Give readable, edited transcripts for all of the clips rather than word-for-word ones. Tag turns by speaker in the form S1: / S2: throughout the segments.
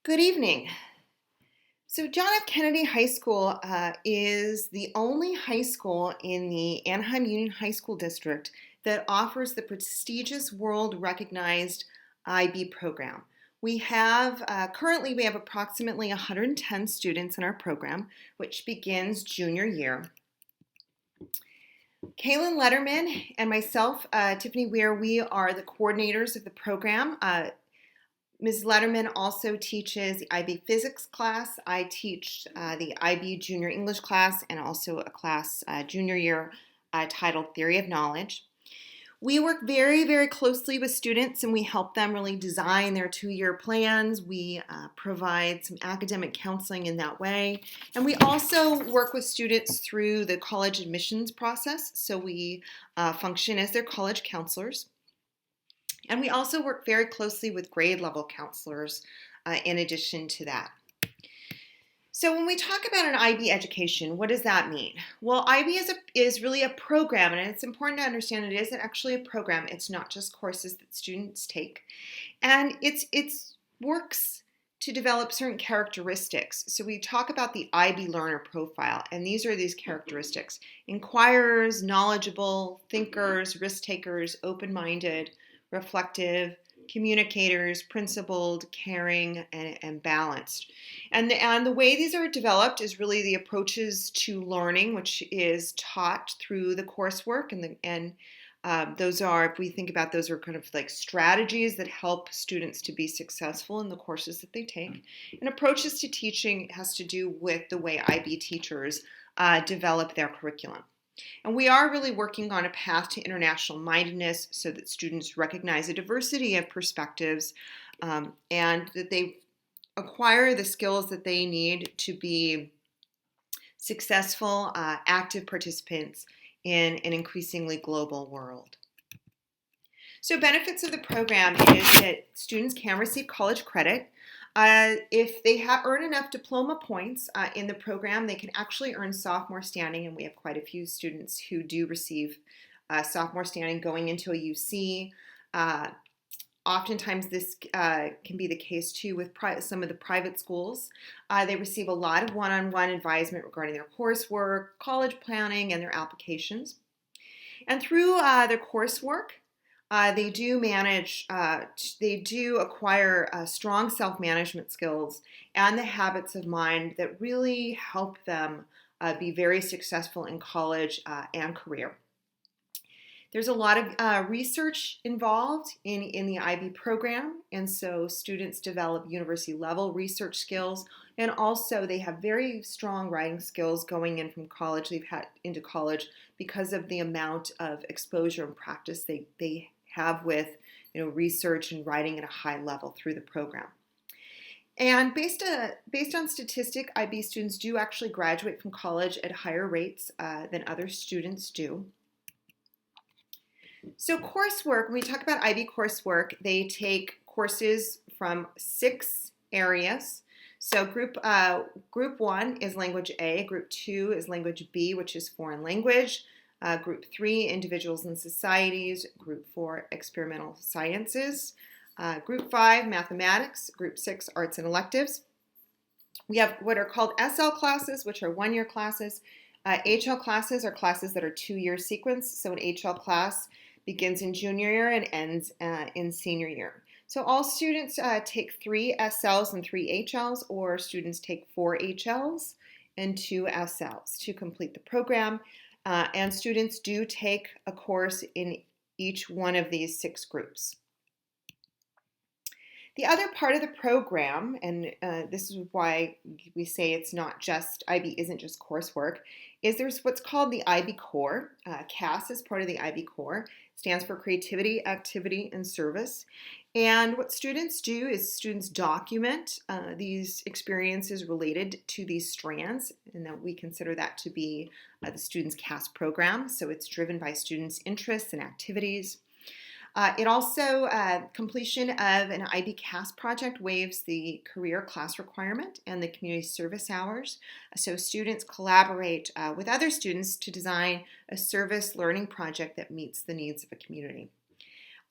S1: Good evening. So John F. Kennedy High School is the only high school in the Anaheim Union High School District that offers the prestigious world-recognized IB program. Currently we have approximately 110 students in our program, which begins junior year. Kaylin Letterman and myself, Tiffany Weir, we are the coordinators of the program. Ms. Letterman also teaches the IB physics class. I teach the IB junior English class and also a class junior year titled Theory of Knowledge. We work very, very closely with students and we help them really design their 2-year plans. We provide some academic counseling in that way. And we also work with students through the college admissions process. So we function as their college counselors. And we also work very closely with grade level counselors in addition to that. So when we talk about an IB education, what does that mean? Well, IB is really a program, and it's important to understand it isn't actually a program. It's not just courses that students take. And it works to develop certain characteristics. So we talk about the IB learner profile, and these are these characteristics: inquirers, knowledgeable, thinkers, risk takers, open-minded, reflective, communicators, principled, caring, and balanced. And the way these are developed is really the approaches to learning, which is taught through the coursework. Those are, if we think about those, are kind of like strategies that help students to be successful in the courses that they take. And approaches to teaching has to do with the way IB teachers develop their curriculum. And we are really working on a path to international mindedness so that students recognize a diversity of perspectives and that they acquire the skills that they need to be successful, active participants in an increasingly global world. So benefits of the program is that students can receive college credit. If they earn enough diploma points in the program, they can actually earn sophomore standing, and we have quite a few students who do receive sophomore standing going into a UC. Oftentimes this can be the case too with some of the private schools. They receive a lot of one-on-one advisement regarding their coursework, college planning, and their applications. And through their coursework, they do acquire strong self-management skills and the habits of mind that really help them be very successful in college and career. There's a lot of research involved in the IB program, and so students develop university level research skills, and also they have very strong writing skills going in from college. They've had into college because of the amount of exposure and practice they have with research and writing at a high level through the program. And based on statistic, IB students do actually graduate from college at higher rates than other students do. So coursework, when we talk about IB coursework, they take courses from 6 areas. So group 1 is language A, group 2 is language B, which is foreign language, group 3, individuals and societies, group 4, experimental sciences, group 5, mathematics, group 6, arts and electives. We have what are called SL classes, which are 1-year classes. HL classes are classes that are 2-year sequence. So an HL class begins in junior year and ends in senior year. So all students take 3 SLs and 3 HLs, or students take 4 HLs and 2 SLs to complete the program. And students do take a course in each one of these 6 groups. The other part of the program, and this is why we say it's not just, IB isn't just coursework, is there's what's called the IB Core. CAS is part of the IB Core. It stands for Creativity, Activity, and Service. And what students do is students document these experiences related to these strands, and that we consider that to be the student's CAS program. So it's driven by students' interests and activities. It also, completion of an IB CAS project waives the career class requirement and the community service hours. So students collaborate with other students to design a service learning project that meets the needs of a community.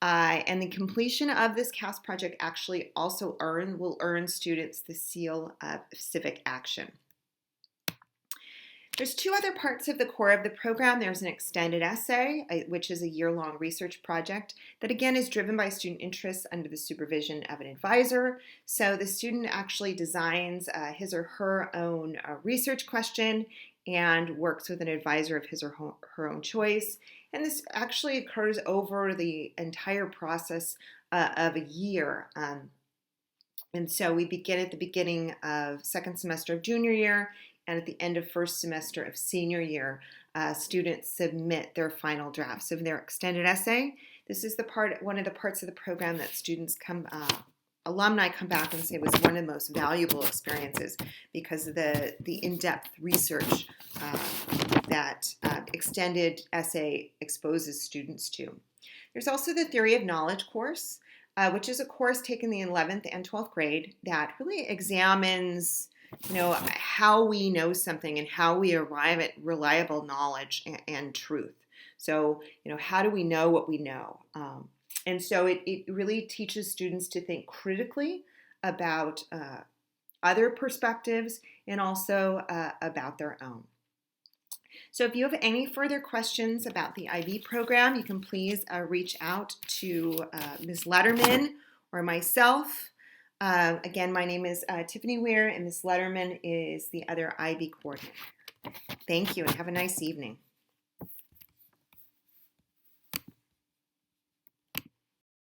S1: And the completion of this CAS project actually also will earn students the seal of civic action. There's two other parts of the core of the program. There's an extended essay, which is a year-long research project that again is driven by student interests under the supervision of an advisor. So the student actually designs his or her own research question and works with an advisor of his or her own choice. And this actually occurs over the entire process of a year. And so we begin at the beginning of second semester of junior year, and at the end of first semester of senior year, students submit their final drafts of their extended essay. This is one of the parts of the program that alumni come back and say was one of the most valuable experiences because of the in-depth research that extended essay exposes students to. There's also the Theory of Knowledge course, which is a course taken in the 11th and 12th grade that really examines how we know something and how we arrive at reliable knowledge and truth. So, how do we know what we know? And so it really teaches students to think critically about other perspectives and also about their own. So if you have any further questions about the IB program, you can please reach out to Ms. Letterman or myself. Again, my name is Tiffany Weir, and Ms. Letterman is the other IB coordinator. Thank you, and have a nice evening.